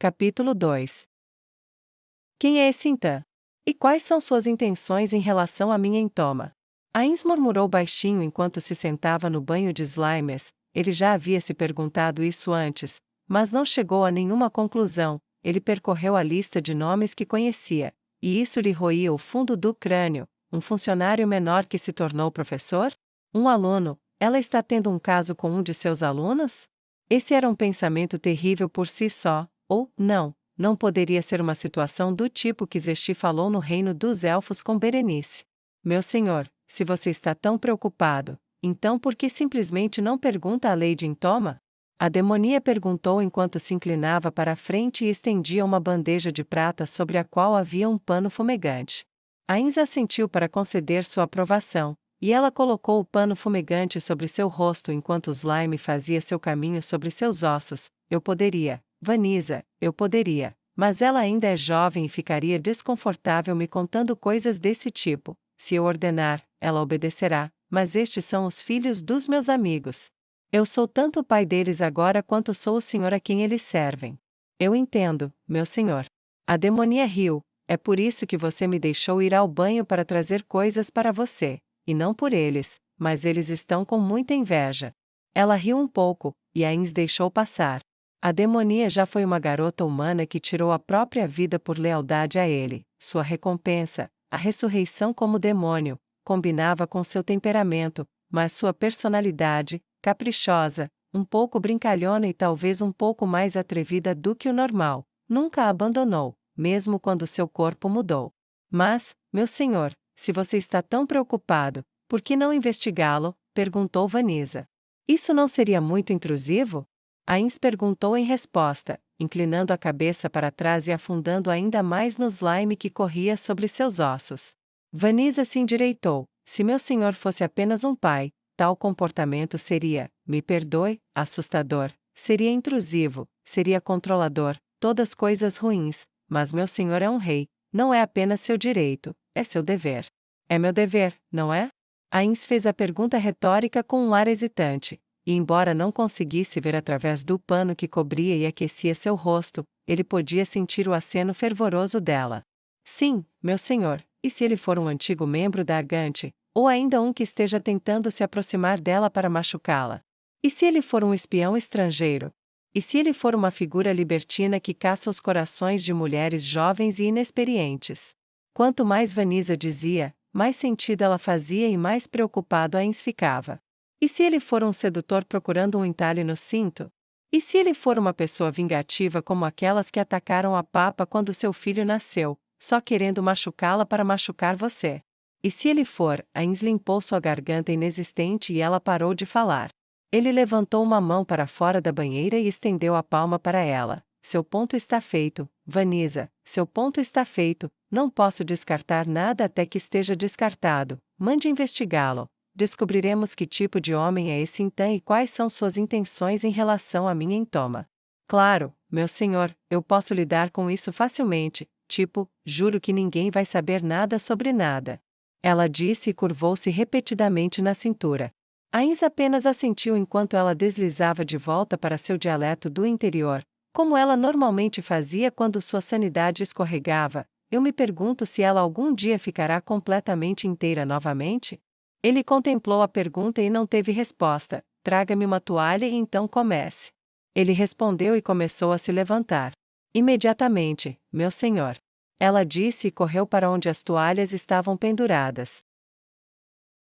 Capítulo 2. Quem é esse Intan? E quais são suas intenções em relação a minha entoma? Ainz murmurou baixinho enquanto se sentava no banho de Slimes. Ele já havia se perguntado isso antes, mas não chegou a nenhuma conclusão. Ele percorreu a lista de nomes que conhecia, e isso lhe roía o fundo do crânio. Um funcionário menor que se tornou professor? Um aluno? Ela está tendo um caso com um de seus alunos? Esse era um pensamento terrível por si só, ou, não poderia ser uma situação do tipo que Zesti falou no reino dos elfos com Berenice. Meu senhor, se você está tão preocupado, então por que simplesmente não pergunta a Lady Intoma? A demonia perguntou enquanto se inclinava para a frente e estendia uma bandeja de prata sobre a qual havia um pano fumegante. Ainz assentiu para conceder sua aprovação, e ela colocou o pano fumegante sobre seu rosto enquanto o slime fazia seu caminho sobre seus ossos. Eu poderia, Vanisa, eu poderia, mas ela ainda é jovem e ficaria desconfortável me contando coisas desse tipo. Se eu ordenar, ela obedecerá, mas estes são os filhos dos meus amigos. Eu sou tanto o pai deles agora quanto sou o senhor a quem eles servem. Eu entendo, meu senhor. A demonia riu. É por isso que você me deixou ir ao banho para trazer coisas para você, e não por eles, mas eles estão com muita inveja. Ela riu um pouco, e Ainz deixou passar. A demonia já foi uma garota humana que tirou a própria vida por lealdade a ele. Sua recompensa, a ressurreição como demônio, combinava com seu temperamento, mas sua personalidade, caprichosa, um pouco brincalhona e talvez um pouco mais atrevida do que o normal, nunca a abandonou, mesmo quando seu corpo mudou. Mas, meu senhor, se você está tão preocupado, por que não investigá-lo? Perguntou Vanisa. Isso não seria muito intrusivo? Ainz perguntou em resposta, inclinando a cabeça para trás e afundando ainda mais no slime que corria sobre seus ossos. Vanisa se endireitou. Se meu senhor fosse apenas um pai, tal comportamento seria, me perdoe, assustador, seria intrusivo, seria controlador, todas coisas ruins, mas meu senhor é um rei, não é apenas seu direito, é seu dever. É meu dever, não é? Ainz fez a pergunta retórica com um ar hesitante, e embora não conseguisse ver através do pano que cobria e aquecia seu rosto, ele podia sentir o aceno fervoroso dela. Sim, meu senhor, e se ele for um antigo membro da Agante, ou ainda um que esteja tentando se aproximar dela para machucá-la? E se ele for um espião estrangeiro? E se ele for uma figura libertina que caça os corações de mulheres jovens e inexperientes? Quanto mais Vanisa dizia, mais sentido ela fazia e mais preocupado Ainz ficava. E se ele for um sedutor procurando um entalhe no cinto? E se ele for uma pessoa vingativa como aquelas que atacaram a papa quando seu filho nasceu, só querendo machucá-la para machucar você? E se ele for, Ainz limpou sua garganta inexistente e ela parou de falar. Ele levantou uma mão para fora da banheira e estendeu a palma para ela. Seu ponto está feito, Vanisa, seu ponto está feito, não posso descartar nada até que esteja descartado, mande investigá-lo. Descobriremos que tipo de homem é esse Intan e quais são suas intenções em relação a minha entoma. Claro, meu senhor, eu posso lidar com isso facilmente, juro que ninguém vai saber nada sobre nada. Ela disse e curvou-se repetidamente na cintura. Ainz apenas assentiu enquanto ela deslizava de volta para seu dialeto do interior, como ela normalmente fazia quando sua sanidade escorregava. Eu me pergunto se ela algum dia ficará completamente inteira novamente? Ele contemplou a pergunta e não teve resposta. Traga-me uma toalha e então comece. Ele respondeu e começou a se levantar. Imediatamente, meu senhor. Ela disse e correu para onde as toalhas estavam penduradas.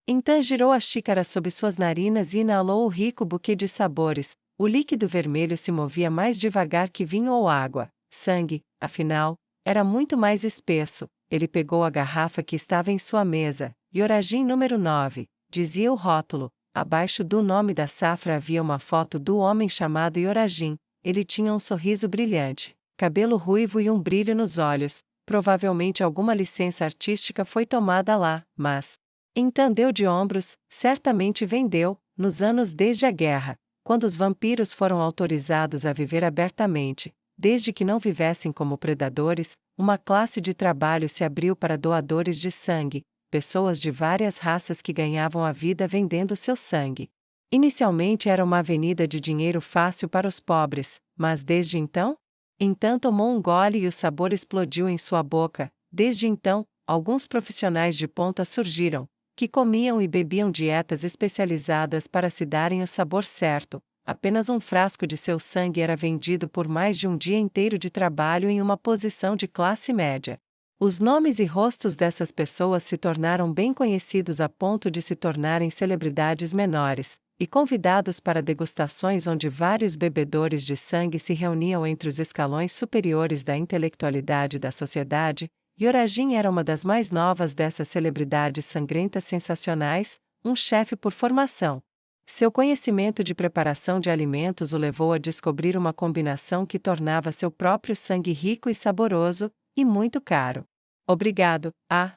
Então girou a xícara sob suas narinas e inalou o rico buquê de sabores. O líquido vermelho se movia mais devagar que vinho ou água. Sangue, afinal, era muito mais espesso. Ele pegou a garrafa que estava em sua mesa. Yorajin número 9, dizia o rótulo. Abaixo do nome da safra havia uma foto do homem chamado Yorajin. Ele tinha um sorriso brilhante, cabelo ruivo e um brilho nos olhos. Provavelmente alguma licença artística foi tomada lá, mas Intan deu de ombros. Certamente vendeu, nos anos desde a guerra, quando os vampiros foram autorizados a viver abertamente, desde que não vivessem como predadores, uma classe de trabalho se abriu para doadores de sangue, pessoas de várias raças que ganhavam a vida vendendo seu sangue. Inicialmente era uma avenida de dinheiro fácil para os pobres, mas desde então? Então tomou um gole e o sabor explodiu em sua boca. Desde então, alguns profissionais de ponta surgiram, que comiam e bebiam dietas especializadas para se darem o sabor certo. Apenas um frasco de seu sangue era vendido por mais de um dia inteiro de trabalho em uma posição de classe média. Os nomes e rostos dessas pessoas se tornaram bem conhecidos a ponto de se tornarem celebridades menores, e convidados para degustações onde vários bebedores de sangue se reuniam entre os escalões superiores da intelectualidade da sociedade. Yorajin era uma das mais novas dessas celebridades sangrentas sensacionais, um chefe por formação. Seu conhecimento de preparação de alimentos o levou a descobrir uma combinação que tornava seu próprio sangue rico e saboroso, e muito caro. Obrigado,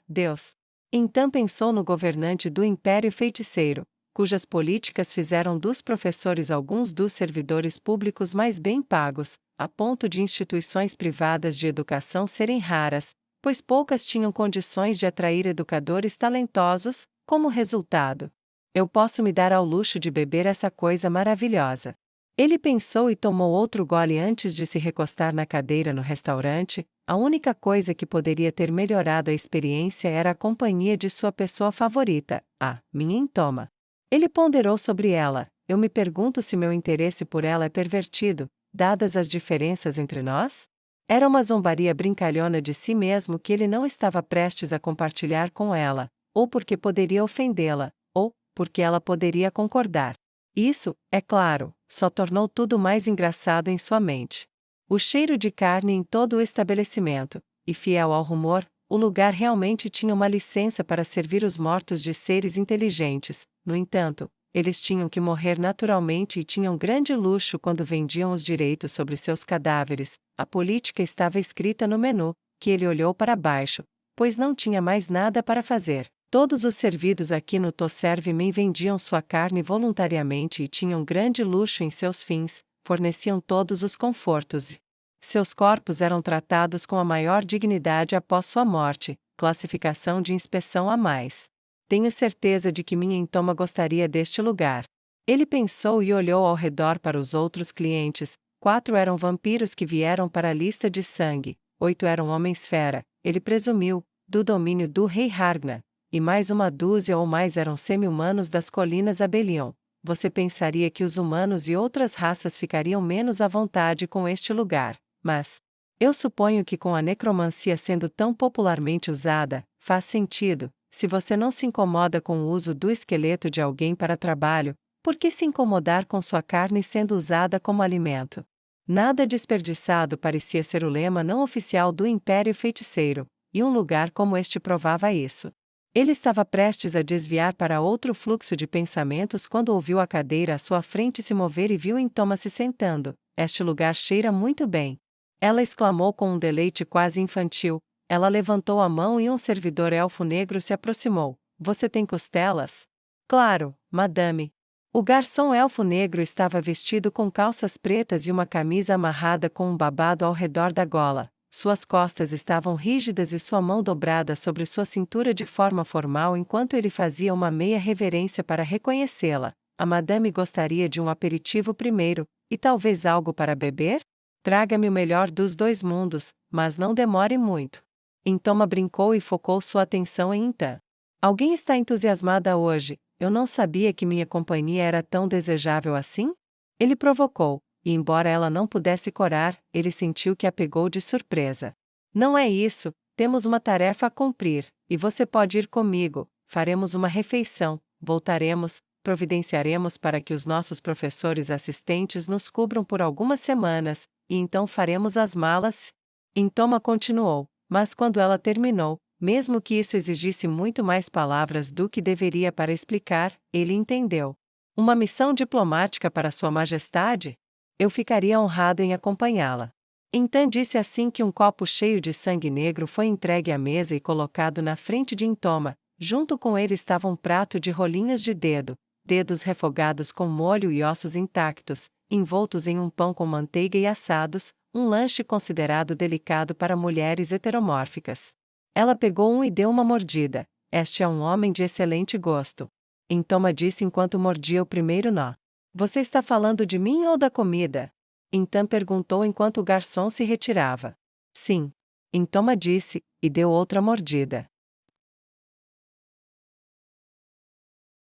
Deus. Então pensou no governante do Império Feiticeiro, cujas políticas fizeram dos professores alguns dos servidores públicos mais bem pagos, a ponto de instituições privadas de educação serem raras, pois poucas tinham condições de atrair educadores talentosos. Como resultado, eu posso me dar ao luxo de beber essa coisa maravilhosa. Ele pensou e tomou outro gole antes de se recostar na cadeira no restaurante. A única coisa que poderia ter melhorado a experiência era a companhia de sua pessoa favorita, a minha Intoma. Ele ponderou sobre ela. Eu me pergunto se meu interesse por ela é pervertido, dadas as diferenças entre nós? Era uma zombaria brincalhona de si mesmo que ele não estava prestes a compartilhar com ela, ou porque poderia ofendê-la, ou porque ela poderia concordar. Isso, é claro, só tornou tudo mais engraçado em sua mente. O cheiro de carne em todo o estabelecimento, e fiel ao rumor, o lugar realmente tinha uma licença para servir os mortos de seres inteligentes. No entanto, eles tinham que morrer naturalmente e tinham grande luxo quando vendiam os direitos sobre seus cadáveres. A política estava escrita no menu, que ele olhou para baixo, pois não tinha mais nada para fazer. Todos os servidos aqui no Tosserve-Men vendiam sua carne voluntariamente e tinham grande luxo em seus fins, forneciam todos os confortos. Seus corpos eram tratados com a maior dignidade após sua morte, classificação de inspeção a mais. Tenho certeza de que minha Intoma gostaria deste lugar. Ele pensou e olhou ao redor para os outros clientes. 4 eram vampiros que vieram para a lista de sangue, 8 eram homens-fera, ele presumiu, do domínio do rei Ragnar, e mais uma dúzia ou mais eram semi-humanos das colinas Abelion. Você pensaria que os humanos e outras raças ficariam menos à vontade com este lugar, mas eu suponho que com a necromancia sendo tão popularmente usada, faz sentido. Se você não se incomoda com o uso do esqueleto de alguém para trabalho, por que se incomodar com sua carne sendo usada como alimento? Nada desperdiçado parecia ser o lema não oficial do Império Feiticeiro, e um lugar como este provava isso. Ele estava prestes a desviar para outro fluxo de pensamentos quando ouviu a cadeira à sua frente se mover e viu Intoma se sentando. Este lugar cheira muito bem. Ela exclamou com um deleite quase infantil. Ela levantou a mão e um servidor elfo negro se aproximou. Você tem costelas? Claro, madame. O garçom elfo negro estava vestido com calças pretas e uma camisa amarrada com um babado ao redor da gola. Suas costas estavam rígidas e sua mão dobrada sobre sua cintura de forma formal enquanto ele fazia uma meia reverência para reconhecê-la. A madame gostaria de um aperitivo primeiro, e talvez algo para beber? Traga-me o melhor dos 2 mundos, mas não demore muito. Intoma brincou e focou sua atenção em Intan. Alguém está entusiasmada hoje, eu não sabia que minha companhia era tão desejável assim? Ele provocou. E embora ela não pudesse corar, ele sentiu que a pegou de surpresa. Não é isso, temos uma tarefa a cumprir, e você pode ir comigo, faremos uma refeição, voltaremos, providenciaremos para que os nossos professores assistentes nos cubram por algumas semanas, e então faremos as malas. Intoma continuou, mas quando ela terminou, mesmo que isso exigisse muito mais palavras do que deveria para explicar, ele entendeu. Uma missão diplomática para Sua Majestade? Eu ficaria honrado em acompanhá-la. Então disse assim que um copo cheio de sangue negro foi entregue à mesa e colocado na frente de Intoma. Junto com ele estava um prato de rolinhos de dedos refogados com molho e ossos intactos, envoltos em um pão com manteiga e assados, um lanche considerado delicado para mulheres heteromórficas. Ela pegou um e deu uma mordida. Este é um homem de excelente gosto. Intoma disse enquanto mordia o primeiro nó. Você está falando de mim ou da comida? Então perguntou enquanto o garçom se retirava. Sim. Intoma disse, e deu outra mordida.